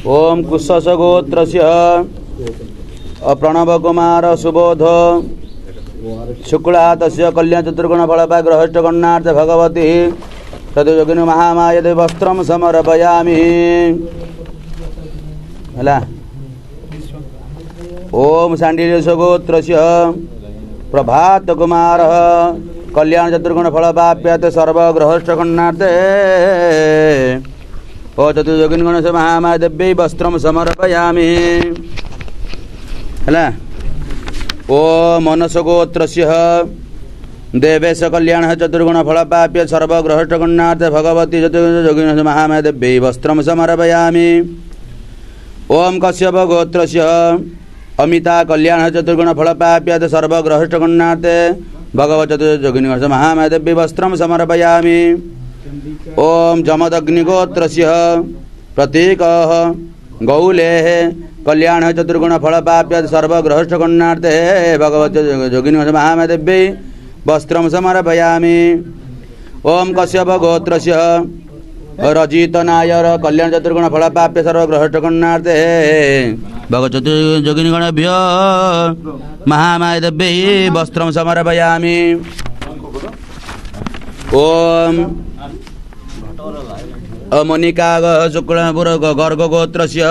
ओम कुशसगोत्रस्य प्रणव कुमार सुबोध शुक्ला तस्य कल्याण चतुर्गुण फलपा ग्रहष्टगणार्थ भगवती तदयोगिनी महामाया देवी वस्त्रम समर्पयामि हला। ओम सांडिल्यसगोत्रस्य प्रभात कुमार कल्याण चतुर्गुण फलपाप्यते सर्वग्रहष्टगणार्थे ओ चतुर्योगिनी गणेश महामाया देवी वस्त्रम समर्पयामि हला। ओ मनसगोत्रस्य देवेश कल्याण चतुर्गुण फलपाप्य सर्वग्रहष्टगणार्थे भगवती चतुर्योगिनी महामाया देवी वस्त्रम समर्पयामि। ओम कश्यप गोत्रस्य अमिता कल्याण चतुर्गुण फलपाप्य सर्वग्रहष्टगणार्थे भगवती चतुर्योगिनी गणेश महामाया देवी वस्त्रम समर्पयामि। ओम जमदग्निगोत्रस्य प्रतीक गौले कल्याण चतुर्गुण फलपाप्य सर्वग्रहष्टगणार्थे भगवती योगिनी महामाया देवी वस्त्रम समर्पयामि। ओम कश्यप गोत्रस्य रजित नायर कल्याण चतुर्गुण फलपाप्य सर्वग्रहष्टगणार्थे भगवती योगिनी गणेभ्यो महामाया देवी वस्त्रम समर्पयामि। ओम मोनिका शुक्ला गर्ग गोत्रस्य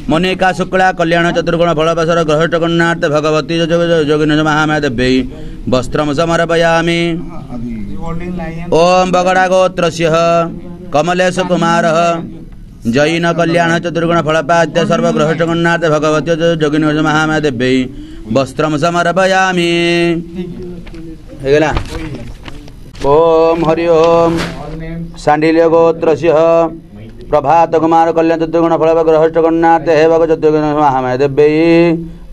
मोनिका शुक्ला कल्याण चतुर्गुण फलपाप्य ग्रहष्टगणार्थे भगवती योगिनी महामाया देवी वस्त्रम समर्पयामि। ओम बगड़ा गोत्रस्य कमलेश कुमार जैन कल्याण चतुर्गुण फलपाप्य सर्वग्रहष्टगणार्थे भगवती योगिनी महामाया देवी वस्त्रम समर्पयामि। हेगला। ओम हरि ओम सांडिल्य गोत्रस्य प्रभात कुमार कल्याण चतुर्गुण फलपाप्य ग्रहष्टगणार्थे भगवती योगिनी महामाया देवी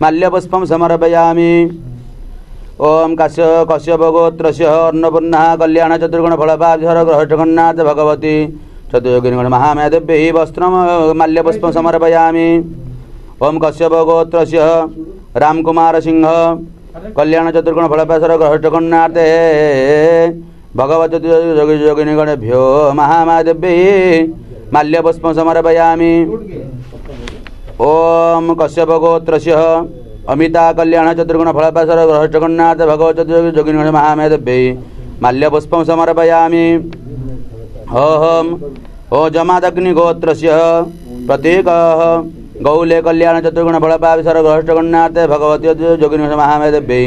माल्यपुष्पम समर्पयामि। ओम कश्यप गोत्रस्य अन्नपूर्णा कल्याण चतुर्गुण फलपाप्य सर्वग्रहष्टगणार्थे भगवती चतुर्योगिनी महामाया देवी वस्त्रम माल्यपुष्पम समर्पयामि। ओम कश्यप गोत्रस्य रामकुमार सिंह कल्याण चतुर्गुण फलपाप्य सर्वग्रहष्टगणार्थे भगवती योगिनी गणेभ्यो महामाया देवी माल्यपुष्पम समर्पयामि। ओम कश्यप गोत्रस्य अमिता कल्याण चतुर्गुण फलपाप्य सर्वग्रहष्टगणार्थे भगवती योगिनी महामाया देवी माल्यपुष्पम समर्पयामि। ओम ओ जमादग्निगोत्रस्य प्रतीक गौले कल्याण चतुर्गुण फलपाप्य सर्वग्रहष्टगणार्थे भगवती योगिनी महामाया देवी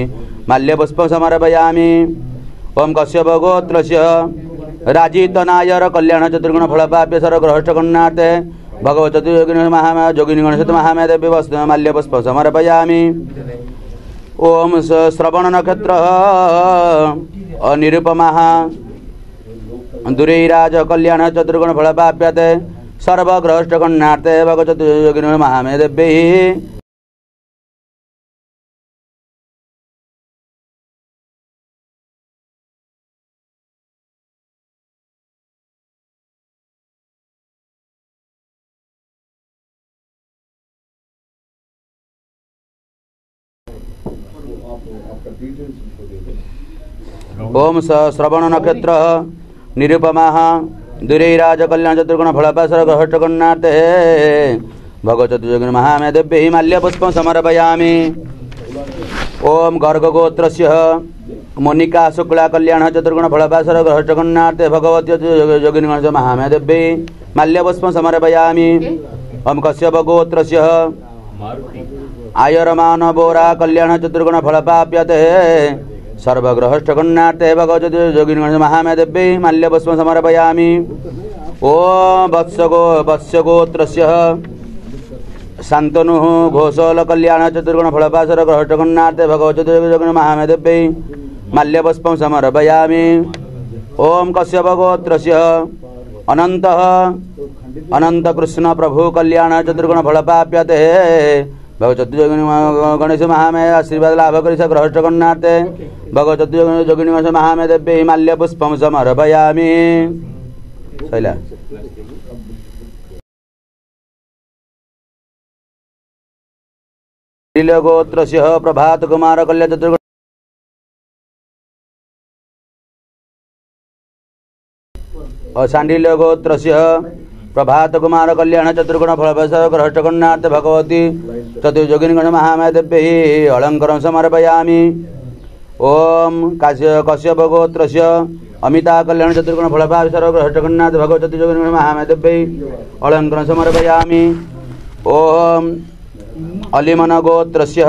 माल्यपुष्पम समर्पयामि। ओम कश्यप गोत्रस्य राजित नायर कल्याण चतुर्गुण फलपाप्य सर्वग्रहष्टगणार्थे भगवती योगिनी महामाया देवी वस्त्रम माल्यपुष्पम समर्पयामि। ओम श्रवण नक्षत्र निरुपमा दुरैराज कल्याण चतुर्गुण फलपाप्यते सर्वग्रहष्टगणार्थे भगवती योगिनी महामाया देवी ओम श्रवण नक्षत्र निरुपमा दुरैराज कल्याण चतुर्गुण फलपाप्य सर्वग्रहष्टगणार्थे भगवती योगिनी महामाया देवी माल्यपुष्पम समर्पयामि। ओम गर्ग गोत्रस्य मोनिका शुक्ला कल्याण चतुर्गुण फलपाप्य सर्वग्रहष्टगणार्थे भगवती योगिनी महामाया देवी माल्यपुष्पम समर्पयामि। ओम कश्यप गोत्रस्य आयरमान बोरा कल्याण चतुर्गुण फलपाप्यते सर्वग्रहष्टगणार्थे भगवती योगिनी महामाया देवी माल्यपुष्पम समर्पयामि। ओम वत्सगोत्रस्य शान्तनु घोषल कल्याण चतुर्गुण फलपाप्य सर्वग्रहष्टगणार्थे भगवती योगिनी महामाया देवी माल्यपुष्पम समर्पयामि। ओम कश्यप गोत्रस्य अनंत कृष्ण प्रभु कल्याण चतुर्गुण फलपाप्यते भगवती योगिनी गणेश महामाया आशीर्वाद लाभ कर ग्रहष्टगणार्थे भगवती योगिनी गणेश महामाया देवी माल्यपुष्पम समर्पयामि। सैला। गोत्रस्य प्रभात कुमार कल्याण चतुर्गुण सांडिल्य गोत्रस्य प्रभात कुमार कल्याण चतुर्गुण फलप्रसाद ग्रहष्टकर्णार्थ भगवती चतुर्योगिनी गण महामाया देव्यै अलंकरं समर्पयामि। ओम कश्यप गोत्रस्य अमिता कल्याण चतुर्गुण फलप्रसाद ग्रहष्टकर्णार्थ भगवती चतुर्योगिनी गण महामाया देव्यै अलंकरं समर्पयामि। ओम अलिमन गोत्रस्य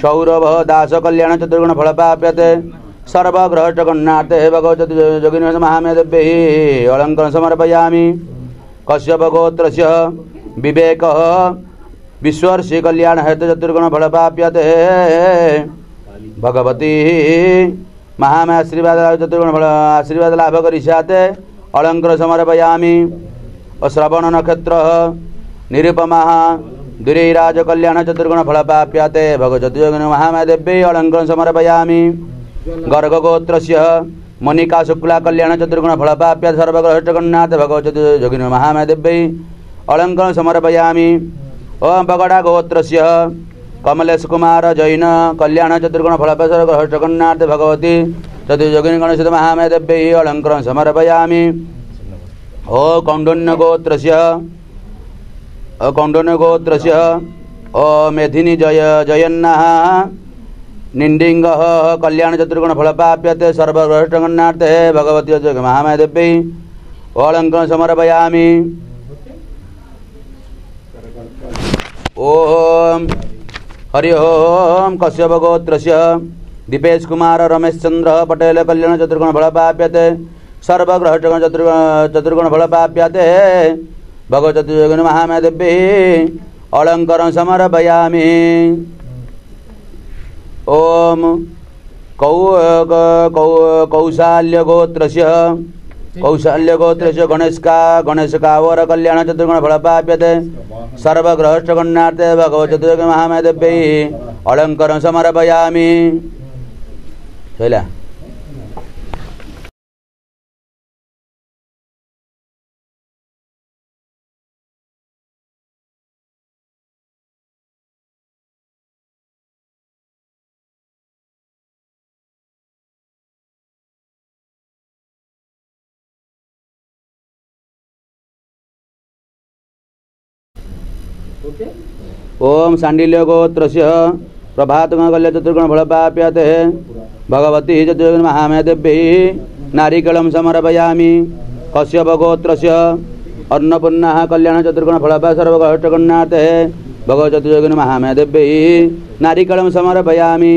सौरभ दास कल्याण चतुर्गुण फलप्राप्यते सर्वग्रहष्टकर्णार्थे भगवती योगिनी महामाया देव्यै अलंकरं समर्पयामि। कश्यप गोत्रस्य विवेक विश्वर्षि कल्याण हेतु चतुर्गुण फलप्राप्यते भगवती महामाया आशीर्वाद चतुर्गुण फल आशीर्वाद लाभ करिष्याते अलंकरं समर्पयामि। श्रवण नक्षत्र निरुपमा दुरैराज कल्याण चतुर्गुण फलप्राप्यते भगवती योगिनी महामाया देव्यै अलंकरं समर्पयामि। गर्ग गोत्रस्य मनिका शुक्ला कल्याण चतुर्गुण फलप्राप्यते सर्वग्रहष्टकर्णार्थ भगवती योगिनी महामाया देव्यै अलंकरं समर्पयामि। ओम बगड़ा गोत्रस्य कमलेश कुमार जैन कल्याण चतुर्गुण फलप्राप्यते सर्वग्रहष्टकर्णार्थ भगवती चतुर्योगिनी गणेश महामाया देव्यै अलंकरं समर्पयामि। ओ कौंडन्य गोत्रस्य मेधिनी जयन्नाः निंडिंग कल्याण चतुर्गुण फलप्राप्यते सर्वग्रहष्टकर्णार्थे भगवती महामाया देव्यै अलंकरं समर्पयामि। ओम हरि ओम कश्यप गोत्रस्य दीपेश कुमार रमेश चंद्र पटेल कल्याण चतुर्गुण फलप्राप्यते सर्वग्रहष्टकर्ण चतुर्गुण फलप्राप्यते भगवती योगिनी महामाया देव्यै अलंकरं समर्पयामि। ओम कौशाल्य गोत्रस्य गणेश कावर कल्याण चतुर्गुण फलप्राप्यते सर्वग्रहष्टकर्णार्थे भगवती योगिनी महामाया देव्यै अलंकरं समर्पयामि। चला ओम सांडिल्य गोत्रस्य प्रभात कल्याण चतुर्गुण फलप्राप्यते भगवती चतुर्योगिनी महामाया देव्यै नारिकेलं समर्पयामि। कश्यप गोत्रस्य अन्नपूर्णा कल्याण चतुर्गुण फलप्राप्यते सर्वग्रहष्टकर्णार्थे भगवती चतुर्योगिनी महामाया देव्यै नारिकेलं समर्पयामि।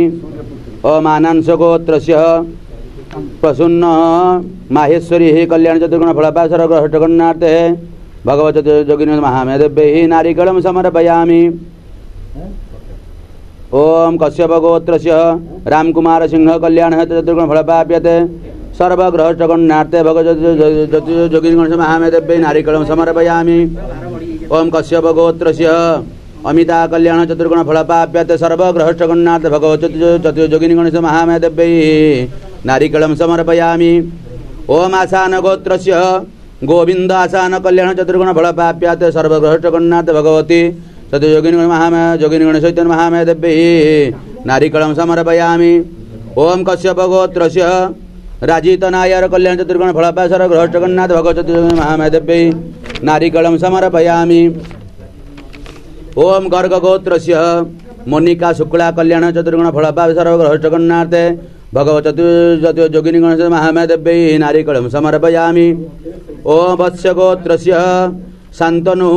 ओम आनंस गोत्रस्य प्रसून्न माहेश्वरी कल्याण चतुर्गुण फलप्राप्यते सर्वग्रहष्टकर्णार्थे भगवती योगिनी महामाया देव्यै नारिकेलं समर्पयामि। ओम कश्यप गोत्रस्य रामकुमार सिंह कल्याण हेतु चतुर्गुण फलप्राप्यते सर्वग्रहष्टकर्णार्थे भगवती योगिनी महामाया देव्यै नारिकेलं समर्पयामि। ओम कश्यप गोत्रस्य अमिता कल्याण चतुर्गुण फलप्राप्यते सर्वग्रहष्टकर्णार्थे भगवती योगिनी महामाया देव्यै नारिकेलं समर्पयामि। ओम आसान गोत्रस्य गोविंद आसान कल्याण चतुर्गुण फलप्राप्यते सर्वग्रहष्टकर्णार्थे भगवती चतुर्योगिनी महामाया योगिनी गणेश महामाया देव्यै नारिकेलं समर्पयामि। ओम कश्यप गोत्रस्य राजित नायर कल्याण चतुर्गुण फलप्राप्यते सर्वग्रहष्टकर्णार्थे भगवती योगिनी महामाया देव्यै नारिकेलं समर्पयामि। ओम गर्ग गोत्रस्य मोनिका शुक्ला कल्याण चतुर्गुण फलप्राप्यते सर्वग्रहष्टकर्णार्थे भगवती योगिनी गणेश महामाया देव्यै नारिकेलं समर्पयामि। ओम वत्स्य गोत्रस्य शांतनु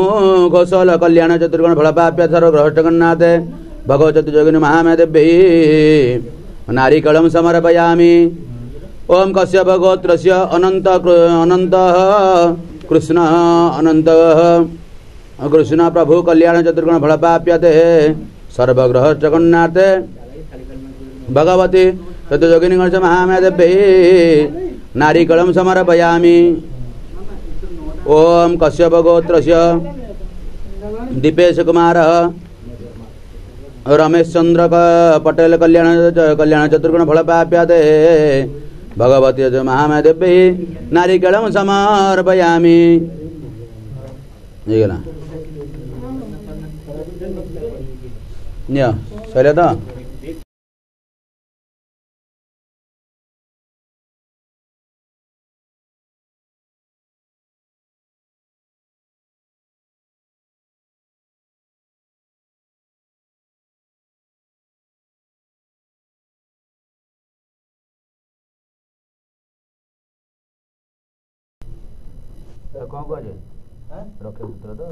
घोषल कल्याण चतुर्गुण फलप्राप्यते सर्वग्रहष्टकर्णार्थे भगवती योगिनी महामाया देव्यै नारिकेलं समर्पयामि। ओम कश्यप गोत्रस्य अनंत कृष्ण प्रभु कल्याण चतुर्गुण फलप्राप्यते सर्वग्रहष्टकर्णार्थे भगवती चतुर्योगिनी गणेश महामाया देव्यै नारिकेलं समर्पयामि। ओम कश्यप गोत्रस्य दीपेश कुमार रमेश चंद्र पटेल कल्याण चतुर्गुण फलप्राप्यते भगवती महामाया देव्यै नारिकेलं समर्पयामि। सैले तो कौन कहे रक्षा सूत्र तो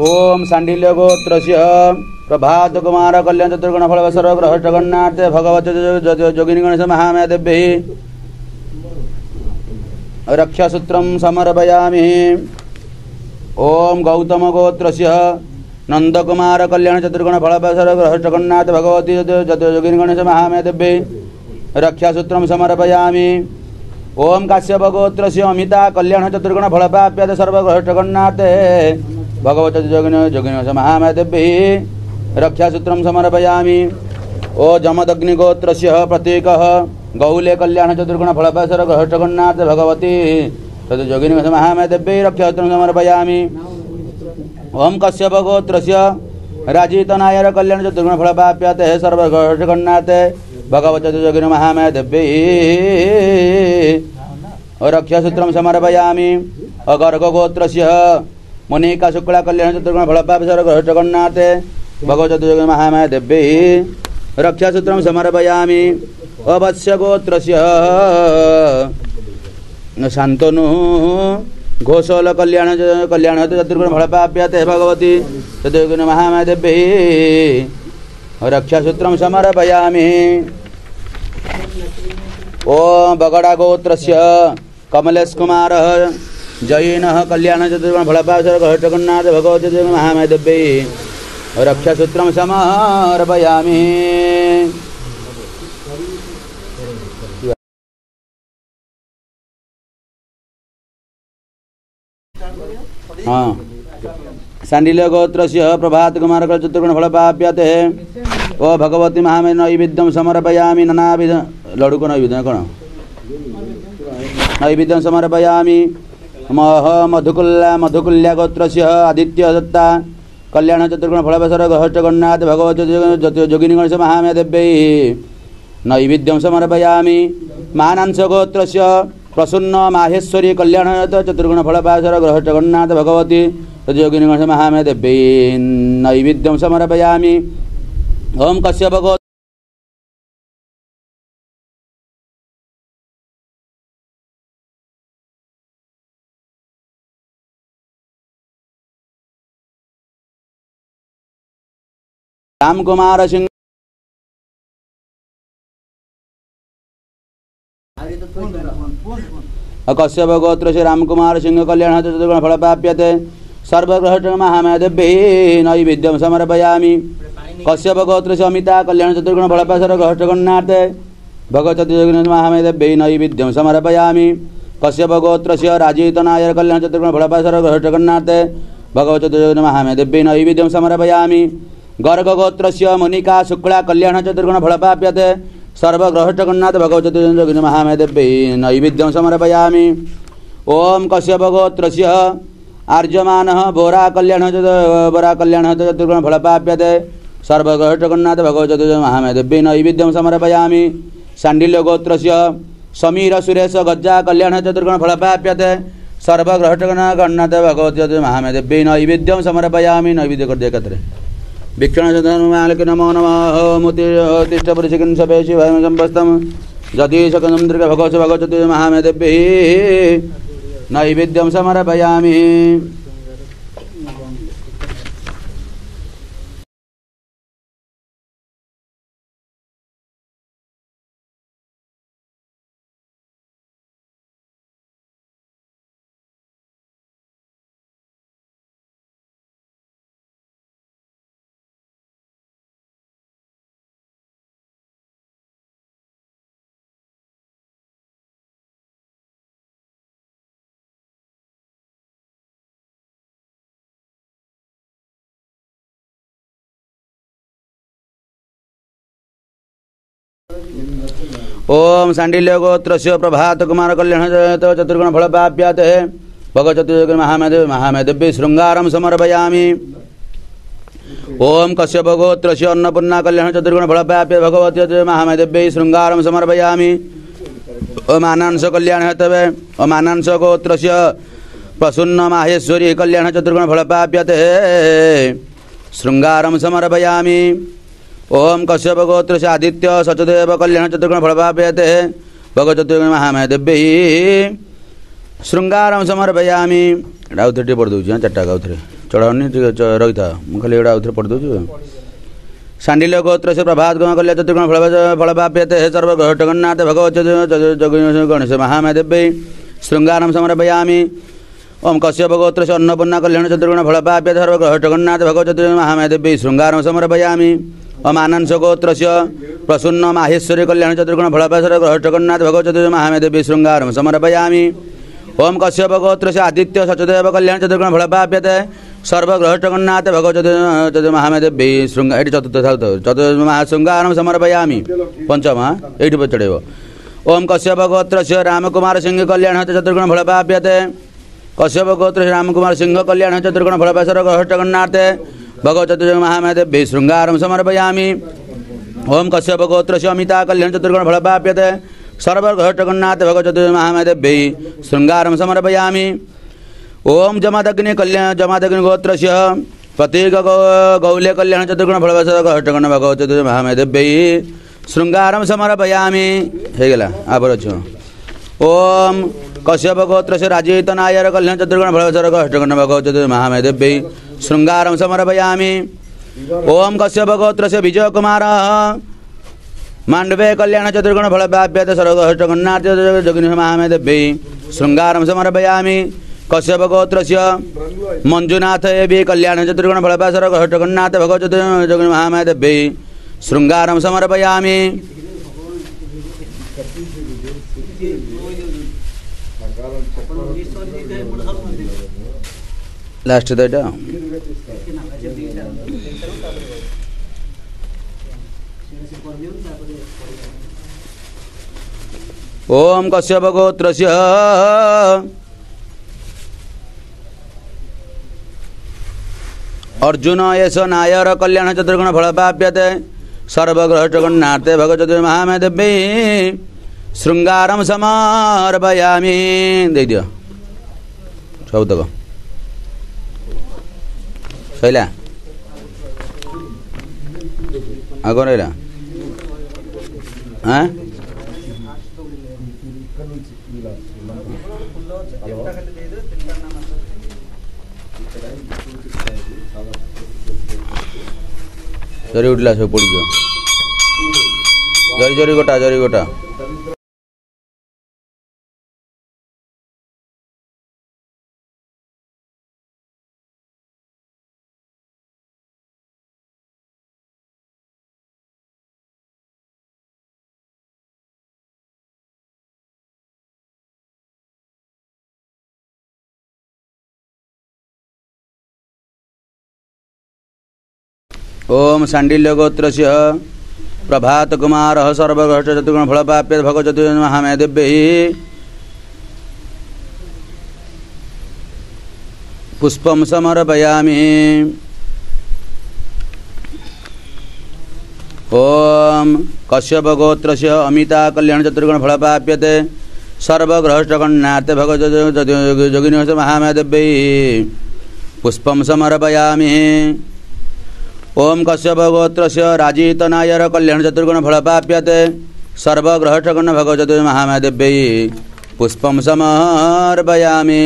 ओम सांडिल्य गोत्रस्य प्रभात कुमार कल्याण चतुर्गुण फल सर्व ग्रह जगन्नाथ भगवत जोगिनी गणेश महामय देव्यै रक्षा सूत्रम समर्पयामि। ओम गौतम गोत्रस्य नंद कुमार कल्याण चतुर्गुण फल सर्व ग्रह जगन्नाथ भगवती जोगिनी गणेश महामय देव्यै रक्षा सूत्रम समर्पयामि। ओम काश्यप गोत्रस्य अमिता कल्याण चतुर्गुण फल प्राप्यते सर्व ग्रह जगन्नाथ भगवत जोगिनी महामय देव्यै रक्षा सूत्रम समर्पयामि। ओ जमदग्नि गोत्रस्य प्रतीकः गौले कल्याण चतुर्गुण फलपासर ग्रह जगन्नाथ भगवती जोगिनी महामय देव्यै रक्षा सूत्रम समर्पयामि। ओम कश्यप गोत्रस्य राजित नायर कल्याण चतुर्गुण फलप्राप्यते सर्व ग्रह जगन्नाथ भगवत जोगिनी महामय देव्यै रक्षा सूत्रम समर्पयामि। अगर्ग गोत्रस्य मुनिका शुक्ला कल्याण चतुर्गुण फलप्राप्यते ग्रह जगन्नाथ भगवत जोगिनी महामय देव्यै रक्षा सूत्रम समर्पयामि। अवश्य गोत्रस्य शान्तनु घोषल कल्याण चतुर्गुण फलप्राप्यते भगवती जोगिनी महामय देव्यै रक्षा सूत्रम समर्पयामि। ओम बगड़ा गोत्रस्य कमलेश कुमार जैनः कल्याण चतुर्गुण फलप्राप्यते ग्रह जगन्नाथ भगवती जोगिनी महामय देव्यै रक्षा सूत्रम समर्पयामि। हाँ सांडिल्य गोत्रस्य प्रभात कुमार चतुर्गुण फलप्राप्यते ओ भगवती महामय नैवेद्यम समर्पयामि। नानाविध लड्डू को नैवेद्य कौन नैवेद्यम समर्पयामि। मधुकुल्या गोत्रस्य आदित्य दत्ता कल्याण चतुर्गुण फलप्राप्यते ग्रह जगन्नाथ भगवती जोगिनी गणेश महामय देव्यै नैवेद्यम समर्पयामि। मानांस गोत्रस्य प्रसन्न माहेश्वरी कल्याण चतुर्गुण फलप्राप्यते ग्रह जगन्नाथ भगवती जोगिनी गणेश महामय देव्यै नैवेद्यम समर्पयामि। ओम कश्यप गोत्र राम कुमार सिंह कश्यप गोत्र से राम कुमार सिंह कल्याण चतुर्गुण फलप्राप्यते सर्वग्रह महामय देव्यै नैवेद्यम समर्पयामि। कश्यप गोत्र से अमिता कल्याण चतुर्गुण फलप्राप्यते ग्रह जगन्नाथ भगवती जोगिनी महामय देव्यै नैवेद्यम समर्पयामि। कश्यप गोत्र से राजित नायर कल्याण चतुर्गुण फलप्राप्यते ग्रह जगन्नाथ भगवती जोगिनी महामय देव्यै नैवेद्यम समर्पयामि। गर्ग गोत्रस्य मुनिका शुक्ला कल्याण चतुर्गुण फलप्राप्यते सर्वग्रह जगन्नाथ भगवती जोगिनी महामय देव्यै नैवेद्यम समर्पयामि। ओम कश्यप गोत्रस्य आर्यमानः बोरा कल्याण चतुर्गुण फलप्राप्यते सर्वग्रह जगन्नाथ भगवती जोगिनी महामय देव्यै नैवेद्यम समर्पयामि। सांडिल्य गोत्रस्य समीर सुरेश गज्जा कल्याण चतुर्गुण फलप्राप्यते सर्वग्रह जगन्नाथ भगवती जोगिनी महामय देव्यै नैवेद्यम समर्पयामि। नैवेद्य कर दिया कतरे भिक्षण मालिक नमो नमः मुतिष्ठपुरुषिकिन सभे शिवाय संपस्तम जति सकंदम दीर्घ भगवती महामय देव्यै नैवेद्यम समर्पयामि। ओम सांडिल्य गोत्रस्य प्रभात कुमार कल्याण चतुर्गुण फलप्राप्यते भगवती जोगिनी महामय देव्यै शृंगारम समर्पयामि। ओम कश्यप गोत्रस्य अन्नपूर्णा कल्याण चतुर्गुण फलप्राप्यते भगवती महामय देव्यै शृंगारम समर्पयामि। ओम आनांस कल्याण हेतवे ओम आनांस गोत्रस्य प्रसन्न माहेश्वरी कल्याण चतुर्गुण फलप्राप्यते शृंगारं समर्पयामि। ओम कश्यप गोत्रस्य आदित्य सचदेव कल्याण चतुर्गुण फलप्राप्यते भगवत चतुर्गुण महामय देव्यै शृंगारं समर्पयामि। एटा आउथरे टे पढ़ दउछि चारटा आउथरे चढ़ाउनी रही था खाली एटा आउथरे पढ़ दउछि। शांडिल्य गोत्रस्य प्रभात कल्याण चतुर्गुण फलप्राप्यते सर्वग्रहटगन्नाथ भगवत गणेश महामय देव्यै शृंगारं समर्पयामि। ओम कश्यप गोत्रस्य अन्नपूर्णा कल्याण चतुर्गुण फलप्राप्यते सर्वग्रहटगन्नाथ भगवत महामय देव्यै शृंगारं समर्पयामि। ओम आनंस गोत्रस्य प्रसन्न माहेश्वरी कल्याण चतुर्गुण फलप्राप्यते सर्वग्रहटगन्नाथ भगवत महामय देव्यै शृंगारं समर्पयामि। ओम कश्यप गोत्रस्य आदित्य सचदेव कल्याण चतुर्गुण फलप्राप्यते सर्वग्रहटगन्नाथ भगवत महामय देव्यै शृंगार चतुर्थ शृंगारं समर्पयामि। पंचम एठी चढ़ेब। ओम कश्यप गोत्रस्य रामकुमार सिंह कल्याण चतुर्गुण फलप्राप्यते कश्यप गोत्रस्य रामकुमार सिंह कल्याण चतुर्गुण फलप्राप्यते सर्वग्रहटगन्नाथ भगवत महामय देव्यै शृंगारं समर्पयामि। ओम कश्यप गोत्रस्य अमिता कल्याण चतुर्गुण फलप्राप्यते सर्वग्रहटगन्नाथ भगवत महामय देव्यै शृंगारं समर्पयामि। ओम जमादग्नि गोत्रस्य प्रतीक गौल्य कल्याण चतुर्गुण फलप्राप्यते सर्वग्रहटगन्नाथ भगवत महामय देव्यै शृंगारं समर्पयामि। हे गेला आबर छ। ओम कश्यप गोत्रस्य राजित नायर कल्याण चतुर्गुण फलप्राप्यते सर्वग्रहटगन्नाथ भगवत महामय देव्यै शृंगारं समर्पयामि। ओम कश्यप गोत्रस्य विजय कुमार मांडवे कल्याण चतुर्गुण फलप्राप्यते सर्वग्रहटगन्नाथ जोगिनी महामय देव्यै शृंगारं समर्पयामि। कश्यप गोत्रस्य मंजुनाथ एवि कल्याण चतुर्गुण फलप्राप्यते सर्वग्रहटगन्नाथ भगवत जोगिनी महामय देव्यै शृंगारं समर्पयामि। लास्ट तो एटा ओम कश्यप गोत्रस्य अर्जुन यश नायर कल्याण चतुर्गुण फलप्राप्यते सर्वग्रहटगन्नाथ भगवत महामय देव्यै शृंगारं समर्पयामि। दे दियो सब तक सैला आग रहा हाँ जरी उठला सब पड़ जरी जरी गोटा ओम शांडिल्य गोत्रस्य प्रभात कुमार सर्वग्रहट चतुर्गुण फलप्राप्यते भगवत महामय देव्यै पुष्पं समर्पयामि। ओम कश्यप गोत्रस्य अमिता कल्याण चतुर्गुण फलप्राप्यते सर्वग्रहटगन्नाथ भगवत जोगिनी महामय देव्यै पुष्पं समर्पयामि। ओम कश्यप गोत्रस्य राजित नायर कल्याण चतुर्गुण फलप्राप्यते सर्वग्रहटगन्नाथ भगवत महामय देव्यै पुष्पं समर्पयामि।